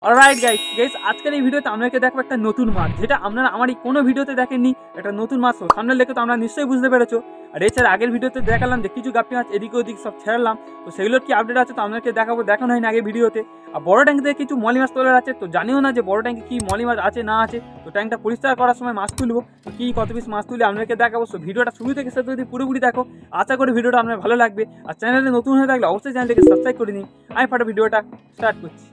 Alright guys আজকের এই ভিডিওতে আপনাকে দেখবো একটা নতুন মাছ, যেটা আপনারা আমার কোনো ভিডিওতে দেখেননি। একটা নতুন মাছ সামনে লেখে তো আমরা নিশ্চয়ই বুঝতে পেরেছো। আর এছাড়া আগের ভিডিওতে দেখালাম যে কিছু গাপ্পি মাছ এদিকে ওদিক সব ছেড়লাম, তো সেগুলোর কি আপডেট আছে তো আপনাকে দেখাবো, দেখানো হয়নি আগে ভিডিওতে। আর বড় ট্যাঙ্ক থেকে কিছু মলি মাছ তোলার আছে, তো জানিও না যে বড় ট্যাঙ্কে কি মলি মাছ আছে না আছে। তো ট্যাঙ্কটা পরিষ্কার করার সময় মাছ তুলবো, তো কি কত পিস মাছ তুলে আপনাকে দেখাবো। তো ভিডিওটা শুরু থেকে শেষ যদি পুরোপুরি দেখো, আশা করি ভিডিওটা আপনার ভালো লাগবে। আর চ্যানেলে নতুন হয়ে থাকলে অবশ্যই চ্যানেলটাকে সাবস্ক্রাইব করে নিন। আমি ফাটা ভিডিওটা স্টার্ট করছি।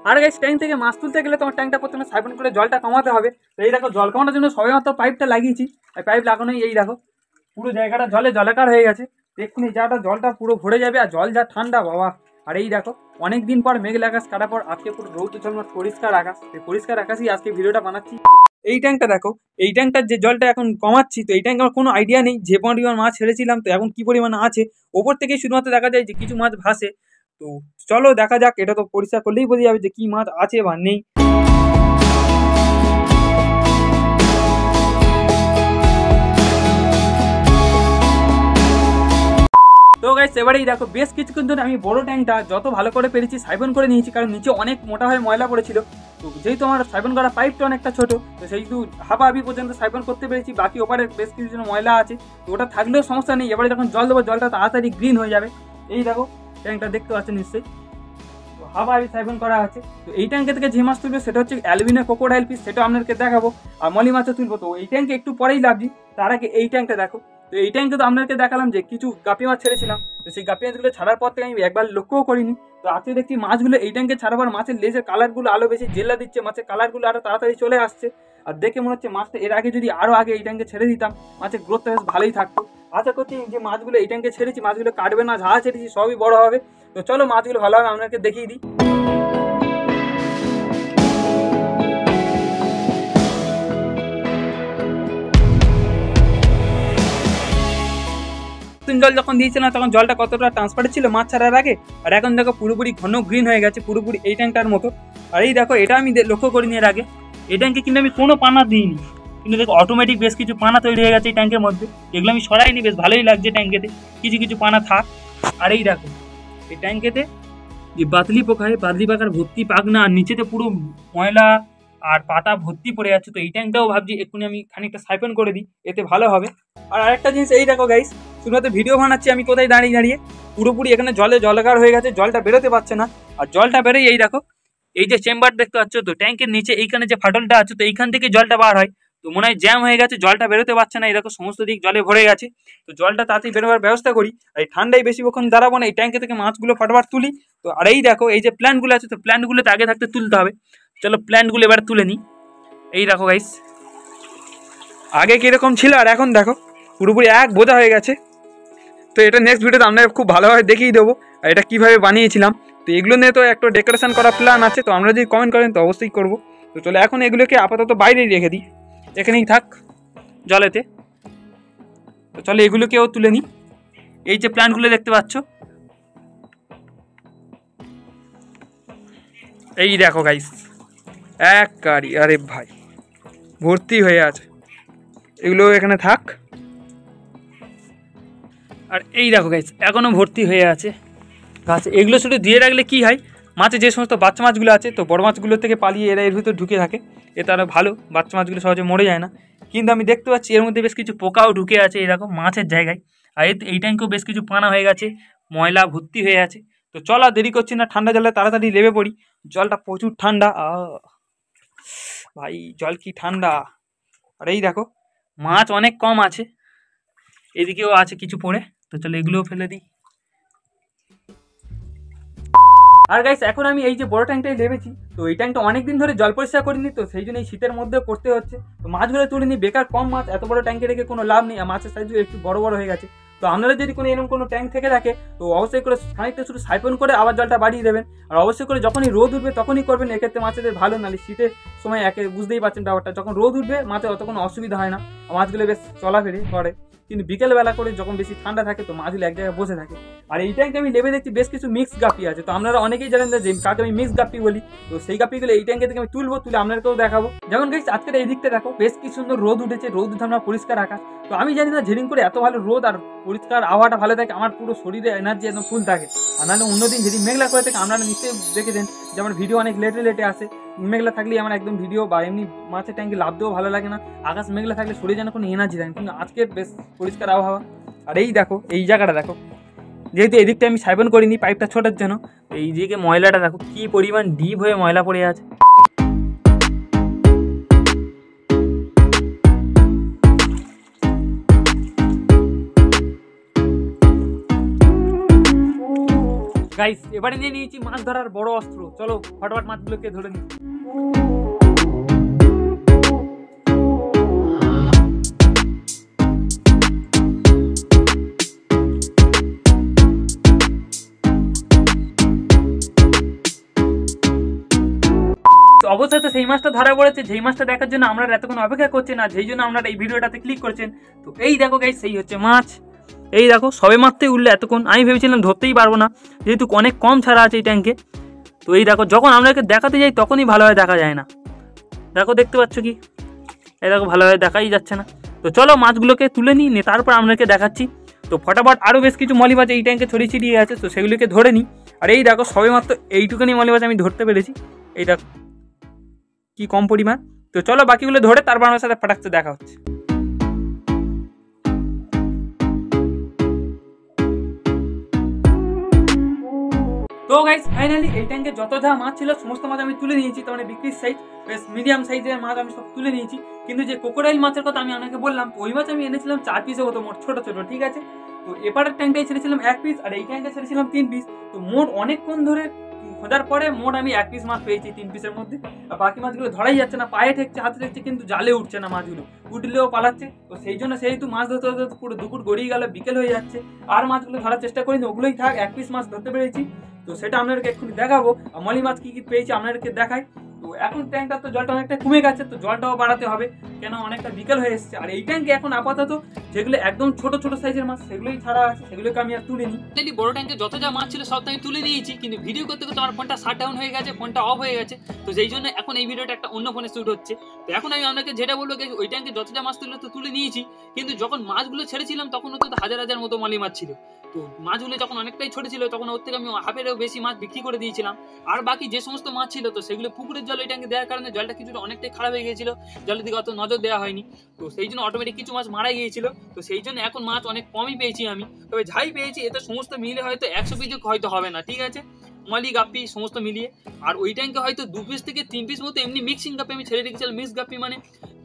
আর গাইস ট্যাঙ্ক থেকে মাছ তুলতে গেলে তোমার ট্যাঙ্কটা প্রথমে সাইফন করে জলটা কমাতে হবে। তো এই দেখো জল কমানোর জন্য সবাই মাত্র পাইপটা লাগিয়েছি। এই পাইপ লাগানোই এই দেখো পুরো জায়গাটা জলে জলাকার হয়ে গেছে। এক্ষুনি যাটা জলটা পুরো ভরে যাবে, আর জল যা ঠান্ডা বাবা। আর এই দেখো অনেক দিন পর মেঘলা আকাশ কাটার পর আজকে পুরো রৌদ্র ঝলমল পরিষ্কার আকাশ। এই পরিষ্কার আকাশই আজকে ভিডিওটা বানাচ্ছি। এই ট্যাঙ্কটা দেখো, এই ট্যাঙ্কটার যে জলটা এখন কমাচ্ছি, তো এই ট্যাঙ্কে আমার কোনো আইডিয়া নেই যে পরিমাণ মাছ ছেড়েছিলাম তো এখন কি পরিমাণ আছে। ওপর থেকে শুধুমাত্র দেখা যায় যে কিছু মাছ ভাসে। তো চলো দেখা যাক, এটা তো পরিষ্কার করলেই বোঝা যাবে যে কি মাছ আছে বা নেই। তো গাইস এবারেই দেখো বেশ কিছুক্ষণ ধরে আমি বড় ট্যাঙ্কটা যত ভালো করে পেরেছি সাইফন করে নিয়েছি, কারণ নিচে অনেক মোটা হয়ে ময়লা পড়েছিল। তো যেহেতু আমার সাইফন করা পাইপটা অনেকটা ছোট, তো সেইটু হাফাহাফি পর্যন্ত সাইফন করতে পেরেছি। বাকি ওপারে বেশ কিছু ময়লা আছে, তো ওটা থাকলেও সমস্যা নেই। এবারে যখন জল দেবো জলটা তাড়াতাড়ি গ্রিন হয়ে যাবে। এই দেখো ট্যাঙ্কটা দেখতে পাচ্ছেন নিশ্চয়ই, তো হাফাহাফি সাইফন করা আছে। তো এই ট্যাঙ্কে থেকে যে মাছ তুলবে সেটা হচ্ছে অ্যালুমিনিয়াম ক্রোকোডাইল পিস, সেটা আপনাদেরকে দেখাবো। আর মলি মাছও তুলবো, তো এই ট্যাঙ্কে একটু পরেই লাভছি। তার আগে এই ট্যাঙ্কটা দেখো, তো এই ট্যাঙ্কে তো আপনাদেরকে দেখালাম যে কিছু গাপি মাছ ছেড়েছিলাম। তো সেই গাপি মাছগুলো ছাড়ার পর থেকে আমি একবার লক্ষ্যও করিনি। তো আজকে দেখছি মাছগুলো এই ট্যাঙ্কে ছাড়ার পর মাছের লেজের কালারগুলো আলো বেশি জেল্লা দিচ্ছে, মাছের কালারগুলো আরো তাড়াতাড়ি চলে আসছে। আর দেখে মনে হচ্ছে মাছটা এর আগে যদি আরো আগে এই ট্যাঙ্কে ছেড়ে দিতাম, মাছের গ্রোথটা বেশ ভালোই থাকতো। আশা করছি যে মাছগুলো এই ট্যাঙ্কে ছেড়েছি মাছগুলো কাটবে না, যা ছেড়েছি সবই বড় হবে। তো চলো মাছগুলো ভালোভাবে আপনাকে দেখিয়ে দিই। জল যখন দিয়েছিলাম তখন জলটা কতটা ট্রান্সপারেন্ট ছিল মাছ ছাড়ার আগে, আর এখন দেখো পুরোপুরি ঘন গ্রিন হয়ে গেছে, পুরোপুরি এই ট্যাঙ্কটার মতো। আর এই দেখো এটা আমি লক্ষ্য করিনি এর আগে, এই ট্যাঙ্কে কিন্তু আমি কোনো পানা দিইনি, কিন্তু দেখো অটোমেটিক বেশ কিছু পানা তৈরি হয়ে গেছে এই ট্যাঙ্কের মধ্যে। এগুলো আমি সরাইনি, বেশ ভালোই লাগছে ট্যাঙ্কেতে কিছু কিছু পানা থাক। আর এই দেখো এই ট্যাঙ্কেতে যে বাদলি পোকায় বাদলি পাকার ভর্তি পাকনা, আর নিচেতে পুরো ময়লা আর পাতা ভর্তি পড়ে যাচ্ছে। তো এই ট্যাঙ্কটাও ভাবছি এক্ষুনি আমি খানিকটা সাইফন করে দিই, এতে ভালো হবে। আর আরেকটা জিনিস এই দেখো গাইস, শুধুমাত্র ভিডিও বানাচ্ছি আমি কোথায় দাঁড়িয়ে দাঁড়িয়ে, পুরোপুরি এখানে জলে জলাকার হয়ে গেছে, জলটা বেরোতে পারছে না। আর জলটা বেরোই এই দেখো এই যে চেম্বার দেখতে পাচ্ছ, তো ট্যাঙ্কের নিচে এইখানে যে ফাটলটা আছে, তো এইখান থেকে জলটা বার হয়। তো মনে হয় জ্যাম হয়ে গেছে, জলটা বেরোতে পারছে না। এই দেখো সমস্ত দিক জলে ভরে গেছে, তো জলটা তাড়াতাড়ি বেরোবার ব্যবস্থা করি। আর এই ঠান্ডায় বেশিক্ষণ দাঁড়াবো না, এই ট্যাঙ্কে থেকে মাছগুলো ফটাফট তুলি। তো আর এই দেখো এই যে প্ল্যান্টগুলো আছে, তো প্ল্যান্টগুলোতে আগে থাকতে তুলতে হবে। চলো প্ল্যান্টগুলো এবার তুলে নিই। এই দেখো গাইস আগে কীরকম ছিল আর এখন দেখো পুরোপুরি এক বোঝা হয়ে গেছে। তো এটা নেক্সট ভিডিওতে আমরা খুব ভালোভাবে দেখিয়ে দেবো আর এটা কীভাবে বানিয়েছিলাম। তো এগুলো নিয়ে তো একটা ডেকোরেশন করার প্ল্যান আছে, তো আমরা যদি কমেন্ট করেন তো অবশ্যই করবো। তো চলো এখন এগুলোকে আপাতত বাইরেই রেখে দিই, এখানেই থাক জলেতে। তো চলো এগুলোকেও তুলে নিই। এই যে প্ল্যান্টগুলো দেখতে পাচ্ছ, এই দেখো গাইস এক কারি, আরে ভাই ভর্তি হয়ে আছে, এগুলো এখানে থাক। আর এই দেখো গাইস এখনও ভর্তি হয়ে আছে গাছ। এগুলো শুধু দিয়ে রাখলে কি হয়, মাছের যে সমস্ত বাচ্চা মাছগুলো আছে, তো বড় মাছগুলোর থেকে পালিয়ে এরা এর ভিতরে ঢুকে থাকে, এতে আরও ভালো, বাচ্চা মাছগুলো সহজে মরে যায় না। কিন্তু আমি দেখতে পাচ্ছি এর মধ্যে বেশ কিছু পোকাও ঢুকে আছে এরকম মাছের জায়গায়। আর এই ট্যাঙ্কেও বেশ কিছু পানা হয়ে গেছে, ময়লা ভর্তি হয়ে আছে। তো চল আর দেরি করছি না, ঠান্ডা জলে তাড়াতাড়ি লেবে পড়ি। জলটা প্রচুর ঠান্ডা, ভাই জল কি ঠান্ডা। আর এই দেখো মাছ অনেক কম আছে, এদিকেও আছে কিছু পড়ে, তো চলো এগুলোও ফেলে দিই। আর গাইস এখন আমি এই যে বড় ট্যাঙ্কটাই লেবেছি, তো এই ট্যাঙ্কটা অনেকদিন ধরে জল পরিষ্কার করিনি, তো সেই জন্য এই শীতের মধ্যে করতে হচ্ছে। তো মাছগুলো তুলিনি, বেকার কম মাছ, এত বড় ট্যাঙ্কে রেখে কোনো লাভ নেই। আর মাছের সাইজগুলো একটু বড় বড় হয়ে গেছে। তো আপনারা যদি কোনো এরকম কোনো ট্যাঙ্ক থেকে থাকে, তো অবশ্যই করে খানিকটা শুধু সাইফন করে আবার জলটা বাড়িয়ে দেবেন। আর অবশ্যই করে যখনই রোদ উঠবে তখনই করবেন, এক্ষেত্রে মাছেদের ভালো। নাহলে শীতের সময় একে বুঝতেই পারছেন ব্যাপারটা, যখন রোদ উঠবে মাছের অত কোনো অসুবিধা হয় না, মাছগুলো বেশ চলাফেরে করে। কিন্তু বিকেলবেলা করে যখন বেশি ঠান্ডা থাকে, তো মাছগুলো এক জায়গায় বসে থাকে। আর এই ট্যাঙ্কে আমি লেবে দেখছি বেশ কিছু মিক্স গাপি আছে, তো আপনারা অনেকেই জানেন যে কাকে আমি মিক্স গাপি বলি। তো সেই গাপিগুলো এই ট্যাঙ্কে থেকে আমি তুলে আপনাদেরকেও দেখাবো। যেমন গাইস আজকের এই দিকটা দেখো বেশ কি সুন্দর রোদ উঠেছে, রোদ উঠে আমরা পরিষ্কার আকাশ। তো আমি জানি না ঝিরিং করে এত ভালো রোদ আর পরিষ্কার আবহাওয়াটা ভালো থাকে, আমার পুরো শরীরে এনার্জি একদম ফুল থাকে। আর নাহলে অন্যদিন যদি মেঘলা করে থাকে, আপনারা নিশ্চয়ই দেখেছেন যে আমার ভিডিও অনেক লেটে আসে। মেঘলা থাকলেই আমার একদম ভিডিও বা এমনি মাছের ট্যাঙ্কে লাভ দেওয়া ভালো লাগে না। আকাশ মেঘলা থাকলে শরীরে যেন কোনো এনার্জি থাকে, কিন্তু আজকের বেশ পরিষ্কার আবহাওয়া। আর এই দেখো, এই জায়গাটা দেখো, যেহেতু এদিকটা আমি সাইবন করিনি পাইপটা ছোটার জন্য, এই দিকে ময়লাটা দেখো কি পরিমাণ ডিপ হয়ে ময়লা পড়ে আছে। গাইস, এবারে নিয়ে নিয়েছি মাছ ধরার বড় অস্ত্র। চলো ফটাফট মাছগুলোকে ধরে নিই। অবশেষে সেই মাছটা ধরা পড়েছে, যেই মাছটা দেখার জন্য আমরা এতক্ষণ অপেক্ষা করছেন, আর যেই জন্য আপনারা এই ভিডিওটাতে ক্লিক করছেন। তো এই দেখো গাইস, সেই হচ্ছে মাছ। এই দেখো সবে মারতেই উঠলে এতক্ষণ, আমি ভেবেছিলাম ধরতেই পারবো না, যেহেতু অনেক কম ছাড়া আছে এই ট্যাঙ্কে। তো এই দেখো, যখন আপনাকে দেখাতে যাই তখনই ভালোভাবে দেখা যায় না। দেখো, দেখতে পাচ্ছ কি? এই দেখো ভালোভাবে দেখাই যাচ্ছে না। তো চলো মাছগুলোকে তুলে নিই, তারপর আপনাকে দেখাচ্ছি। তো ফটাফট আরও বেশ কিছু মলি মাছ এই ট্যাঙ্কে ছড়িয়ে ছিটিয়ে আছে, তো সেগুলোকে ধরে নিই। আর এই দেখো সবে মাত্র এইটুকুনি মলি মাছ আমি ধরতে পেরেছি। এই দেখো কি কম পরিমাণ। তো চলো বাকিগুলো ধরে তারপর আমার সাথে ফটাকতে দেখা হচ্ছে। তো গাইস, ফাইনালি এই ট্যাঙ্কে যত যা মাছ ছিল সমস্ত মাছ আমি তুলে নিয়েছি। তো মানে বিক্রির সাইজ বেশ মিডিয়াম সাইজের মাছ আমি সব তুলে নিয়েছি। কিন্তু যে ক্রোকোডাইল মাছের কথা আমি আপনাকে বললাম, তো ওই মাছ আমি এনেছিলাম 4 পিসের মতো, মোট ছোট ছোট, ঠিক আছে। তো এপারের ট্যাঙ্কটাই ছেড়েছিলাম 1 পিস, আর এই ট্যাঙ্কে ছেড়েছিলাম 3 পিস। তো মোট অনেকক্ষণ ধরে খোঁজার পরে মোট আমি 1 পিস মাছ পেয়েছি 3 পিসের মধ্যে। আর বাকি মাছগুলো ধরাই যাচ্ছে না, পায়ে ঠেকছে, হাতে ঠেকছে, কিন্তু জালে উঠছে না মাছগুলো, উঠলেও পালাচ্ছে। তো সেই জন্য সেহেতু মাছ ধরতে ধরতে পুরো দুপুর গড়িয়ে গেল, বিকেল হয়ে যাচ্ছে। আর মাছগুলো ধরার চেষ্টা করিনি, ওগুলোই থাক। 1 পিস মাছ ধরতে পেরেছি, তো সেটা আপনাদেরকে এক্ষুনি দেখাবো। আর মলি মাছ কি কি পেয়েছি আপনাদেরকে দেখাই। তো এখন ট্যাঙ্কটা তো জলটা অনেকটা কমে গেছে, তো জলটাও বাড়াতে হবে, কেন অনেকটা বিকেল হয়ে এসেছে। আর এই ট্যাঙ্কে এখন আপাতত যেগুলো একদম ছোট ছোট সাইজের মাছ সেগুলোই ছাড়া আছে, সেগুলোকে আমি আর তুলিনি। বড় ট্যাঙ্কে যত যা মাছ ছিল সব আমি তুলে নিয়েছি, কিন্তু ভিডিও করতে করতে আমার ফোনটা শাট ডাউন হয়ে গেছে, ফোনটা অফ হয়ে গেছে। তো সেই জন্য এখন এই ভিডিওটা একটা অন্য ফোনে শুট হচ্ছে। তো এখন আমি আপনাকে যেটা বলবো, ওই ট্যাঙ্কে যত যা মাছ তুলে তো তুলে নিয়েছি, কিন্তু যখন মাছগুলো ছেড়েছিলাম তখন তো হাজার হাজার মতো মলি মাছ ছিল। তো মাছগুলো যখন অনেকটাই ছোট ছিল তখন ওর থেকে আমি হাফেরও বেশি মাছ বিক্রি করে দিয়েছিলাম। আর বাকি যে সমস্ত মাছ ছিল তো সেগুলো পুকুরের জল ওই ট্যাঙ্কে দেওয়ার কারণে জলটা কিছুটা অনেকটাই খারাপ হয়ে গিয়েছিল, জলের দিকে অত নজর দেওয়া হয়নি। তো সেই জন্য অটোমেটিক কিছু মাছ মারা গিয়েছিল। তো সেই জন্য এখন মাছ অনেক কমই পেয়েছি আমি। তবে যাই পেয়েছি এতে সমস্ত মিলে হয়তো 100 পিস হয়তো হবে না, ঠিক আছে, মলি গাপ্পি সমস্ত মিলিয়ে। আর ওই ট্যাঙ্কে হয়তো 2 পিস থেকে 3 পিস মতো এমনি মিক্সিং গাপ্পি আমি ছেড়ে রেখেছিলাম। মিক্স গাপ্পি মানে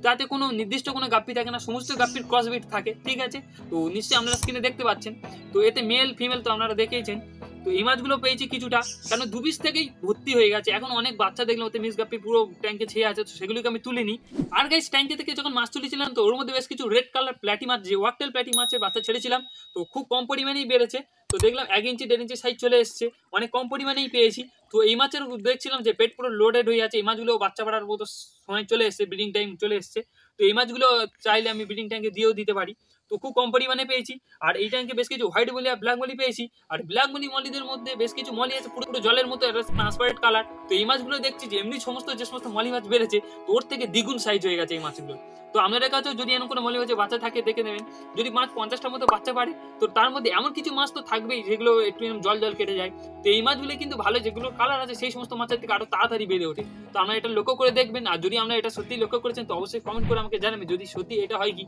তাতে কোনো নির্দিষ্ট কোনো গাপ্পি থাকে না, সমস্ত গাপ্পির ক্রসবিট থাকে, ঠিক আছে। তো নিশ্চয়ই আপনারা স্ক্রিনে দেখতে পাচ্ছেন। তো এতে মেল ফিমেল তো আপনারা দেখেইছেন। তো এই মাছগুলো পেয়েছি কিছুটা, কারণ 2 পিস থেকেই ভর্তি হয়ে গেছে। এখন অনেক বাচ্চা দেখলাম ওতে মিক্স গাপ্পি পুরো ট্যাঙ্কে ছেয়ে আছে, তো সেগুলোকে আমি তুলে নিই। আর গাইস, ট্যাঙ্কে থেকে যখন মাছ তুলেছিলাম তো ওর মধ্যে বেশ কিছু রেড কালার প্ল্যাটি মাছ, যে ওয়াকটেল প্ল্যাটি মাছের বাচ্চা ছেড়েছিলাম, তো খুব কম পরিমাণেই বেড়েছে। তো দেখলাম 1 ইঞ্চি 1.5 ইঞ্চি সাইজ চলে এসছে, অনেক কম পরিমাণেই পেয়েছি। তো এই মাছের দেখছিলাম যে পেট পুরো লোডেড হয়ে আছে, এই মাছগুলো বাচ্চা বাড়ার মতো সময় চলে এসছে, ব্রিডিং টাইম চলে এসছে। তো এই মাছগুলো চাইলে আমি ব্রিডিং ট্যাঙ্কে দিয়েও দিতে পারি। তো খুব কম পরিমাণে পেয়েছি। আর এই ট্যাঙ্কে বেশ কিছু হোয়াইট মলি আর ব্ল্যাক মলি পেয়েছি। আর ব্ল্যাক মলিদের মধ্যে বেশ কিছু মলি আছে পুরো জলের মতো ট্রান্সপারেন্ট কালার। তো এই মাছগুলো দেখছি যে এমনি যে সমস্ত মলি মাছ বেড়েছে তো ওর থেকে দ্বিগুণ সাইজ হয়ে গেছে এই মাছগুলো। তো আপনাদের কাছেও যদি এমন কোনো মলি মাছের বাচ্চা থাকে দেখে নেবেন। যদি মাছ 50টার মতো বাচ্চা পারে তো তার মধ্যে এমন কিছু মাছ তো থাকবেই যেগুলো একটু জল কেটে যায়। তো এই মাছগুলো কিন্তু ভালো, যেগুলো কালার আছে সেই সমস্ত মাছের থেকে আরো তাড়াতাড়ি বেড়ে ওঠে। তো আপনারা এটা লক্ষ্য করে দেখবেন। আর যদি আমরা এটা সত্যি লক্ষ্য করেছেন তো অবশ্যই কমেন্ট করে আমাকে জানাবেন যদি সত্যি এটা হয় কি,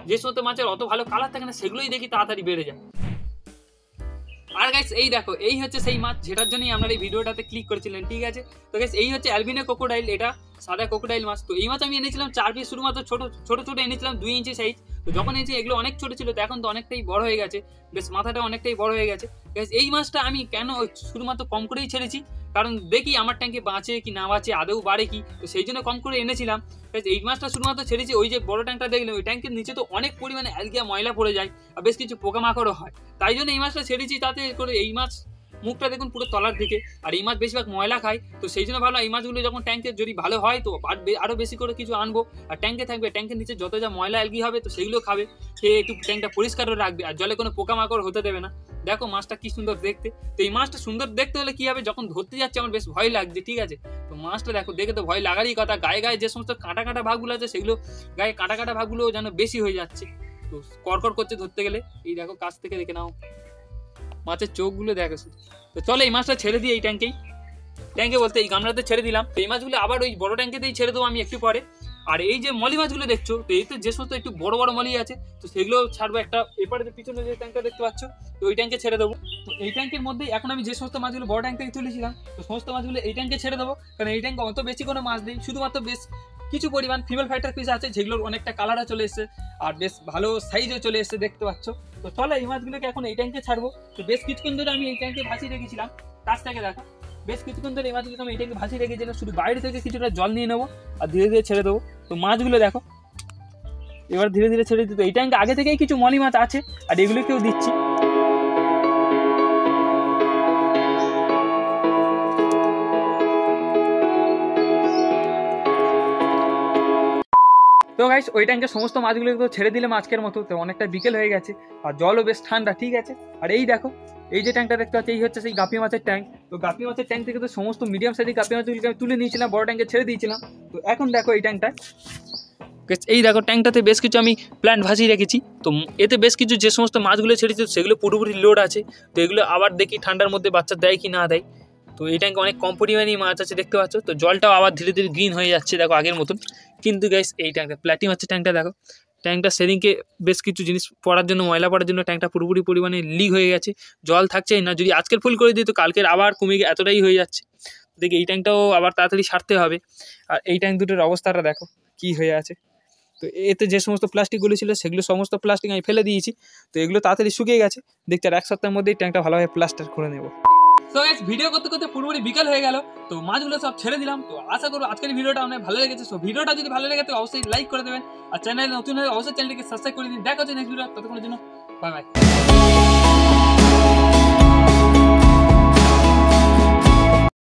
যে সমস্ত মাছের অত ভালো কালার থাকে না সেগুলোই দেখি তাড়াতাড়ি বেড়ে যায়। আর গাইস, এই দেখো, এই হচ্ছে সেই মাছ যেটার জন্যই আমরা এই ভিডিওটাতে ক্লিক করেছিলেন, ঠিক আছে। তো গাইস, এই হচ্ছে অ্যালবিনো ক্রোকোডাইল, এটা সাদা ক্রোকোডাইল মাছ। তো এই মাছ আমি এনেছিলাম 4 পিস, শুধুমাত্র ছোট ছোট এনেছিলাম 2 ইঞ্চি সাইজ। তো যখন এনেছি এগুলো অনেক ছোট ছিল, তো এখন তো অনেকটাই বড় হয়ে গেছে, বেশ মাথাটা অনেকটাই বড় হয়ে গেছে। গাইস, এই মাছটা আমি কেন শুধুমাত্র কম করেই ছেড়েছি, কারণ দেখি আমার ট্যাঙ্কে বাঁচে কি না বাঁচে, আদৌ বাড়ে কি, তো সেই জন্য কম করে এনেছিলাম। এই মাছটা শুধুমাত্র ছেড়েছি, ওই যে বড় ট্যাঙ্কটা দেখলাম ওই ট্যাঙ্কের নিচে তো অনেক পরিমাণে অ্যালগিয়া ময়লা পড়ে যায় আর বেশ কিছু পোকামাকড়ও হয়, তাই জন্য এই মাছটা ছেড়েছি। তাতে করে এই মাছ মুখটা দেখুন পুরো তলার দিকে, আর এই মাছ বেশিরভাগ ময়লা খায়। তো সেই জন্য ভালো এই মাছগুলো যখন ট্যাঙ্কে যদি ভালো হয় তো আরো বেশি করে কিছু আনবো, আর ট্যাঙ্কে থাকবে, ট্যাঙ্কের নিচে যত যা ময়লা অ্যালগি হবে তো সেগুলো খাবে, খেয়ে একটু ট্যাঙ্কটা পরিষ্কারও রাখবে, আর জলে কোনো পোকামাকড় হতে দেবে না। দেখো মাছটা কি সুন্দর দেখতে। তো এই মাছটা সুন্দর দেখতে হলে কি হবে, যখন ধরতে যাচ্ছে আমার বেশ ভয় লাগছে, ঠিক আছে। তো মাছটা দেখো, দেখে তো ভয় লাগারই কথা। গায়ে যে সমস্ত কাটা ভাগগুলো আছে সেগুলো, গায়ে কাটা ভাগগুলো যেন বেশি হয়ে যাচ্ছে। তো করকর করছে ধরতে গেলে। এই দেখো কাছ থেকে দেখে নাও মাছের চোখগুলো দেখো শুধু। তো চলো এই মাছটা ছেড়ে দিই এই ট্যাঙ্কে বলতে এই গামলাতে ছেড়ে দিলাম। তো এই মাছগুলো আবার ওই বড় ট্যাঙ্কেতেই ছেড়ে দেবো আমি একটু পরে। আর এই যে মলি মাছগুলো দেখছো, তো এই তো যে সমস্ত একটু বড় বড় মলি আছে, তো সেগুলো ছাড়বো একটা এপারে যে পিছনে যে ট্যাঙ্কটা দেখতে পাচ্ছ, তো ওই ট্যাঙ্কে ছেড়ে দেবো। তো এই ট্যাঙ্কের মধ্যে এখন আমি যে সমস্ত মাছগুলো বড় ট্যাঙ্ক থেকে তুলেছিলাম, তো সমস্ত মাছগুলো এই ট্যাঙ্কে ছেড়ে দেবো। কারণ এই ট্যাঙ্কে অত বেশি কোনো মাছ নেই, শুধুমাত্র বেশ কিছু পরিমাণ ফিমেল ফাইটার পিস আছে, যেগুলোর অনেকটা কালারও চলে এসেছে আর বেশ ভালো সাইজও চলে এসেছে দেখতে পাচ্ছ। তো চলো এই মাছগুলোকে এখন এই ট্যাঙ্কে ছাড়বো। তো বেশ কিছুক্ষণ ধরে আমি এই ট্যাঙ্কে ভাসিয়ে রেখেছিলাম, কাছটাকে দেখো বেশ কিছুক্ষণ ধরে এই মাছগুলোকে আমি এই ট্যাঙ্কে ভাসিয়ে রেখেছিলাম। শুধু বাইরে থেকে কিছুটা জল নিয়ে নেবো আর ধীরে ধীরে ছেড়ে দেবো। তো মাছগুলো দেখো এবার ধীরে ধীরে ছেড়ে দিতে। এই ট্যাঙ্কে আগে থেকেই কিছু মলি মাছ আছে আর এগুলোকেও দিচ্ছি। তো গাইস ওই ট্যাঙ্কে সমস্ত মাছগুলোকে তো ছেড়ে দিলাম আজকের মতো। তো অনেকটা বিকেল হয়ে গেছে আর জলও বেশ ঠান্ডা, ঠিক আছে। আর এই দেখো এই যে ট্যাঙ্কটা দেখতে পাচ্ছি, এই হচ্ছে সেই গাপি মাছের ট্যাঙ্ক। তো গাপি মাছের ট্যাঙ্ক থেকে তো সমস্ত মিডিয়াম সাইজের গাপি মাছগুলোকে আমি তুলে নিয়েছিলাম, বড় ট্যাঙ্কে ছেড়ে দিয়েছিলাম। তো এখন দেখো এই ট্যাঙ্কটা, এই দেখো ট্যাঙ্কটাতে বেশ কিছু আমি প্ল্যান্ট ভাসিয়ে রেখেছি। তো এতে বেশ কিছু যে সমস্ত মাছগুলো ছেড়েছি সেগুলো পুরোপুরি লোড আছে। তো এগুলো আবার দেখি ঠান্ডার মধ্যে বাচ্চা দেয় কি না দেয়। তো এই ট্যাঙ্কে অনেক কম পরিমাণেই মাছ আছে দেখতে পাচ্ছ। তো জলটাও আবার ধীরে ধীরে গ্রিন হয়ে যাচ্ছে দেখো আগের মতন। কিন্তু গাইস এই ট্যাঙ্কটা প্ল্যাটি মাছের ট্যাঙ্কটা দেখো, ট্যাঙ্কটা সেদিনকে বেশ কিছু জিনিস পড়ার জন্য, ময়লা পড়ার জন্য ট্যাঙ্কটা পুরোপুরি পরিমাণে লিক হয়ে গেছে, জল থাকছেই না। যদি আজকের ফুল করে দিই তো কালকের আবার কমে গিয়ে এতটাই হয়ে যাচ্ছে। দেখি এই ট্যাঙ্কটাও আবার তাড়াতাড়ি সারতে হবে। আর এই ট্যাঙ্ক দুটোর অবস্থাটা দেখো কি হয়ে আছে। তো এতে যে সমস্ত প্লাস্টিকগুলো ছিল সেগুলো সমস্ত প্লাস্টিক আমি ফেলে দিয়েছি। তো এগুলো তাড়াতাড়ি শুকিয়ে গেছে, দেখতে আর এক সপ্তাহের মধ্যেই ট্যাঙ্কটা ভালোভাবে প্লাস্টার করে নেবো। তো গাইস ভিডিও করতে করতে পুরোপুরি বিকাল হয়ে গেল। তো মাছগুলো সব ছেড়ে দিলাম। তো আশা করবো আজকের ভিডিওটা অনেক ভালো লেগেছে। তো ভিডিওটা যদি ভালো লেগে তো অবশ্যই লাইক করে দেবেন আর চ্যানেল নতুন হলে অবশ্যই চ্যানেলটিকে সাবস্ক্রাইব করে দিন। দেখা হচ্ছে নেক্সট ভিডিও, ততক্ষণের জন্য বাই বাই।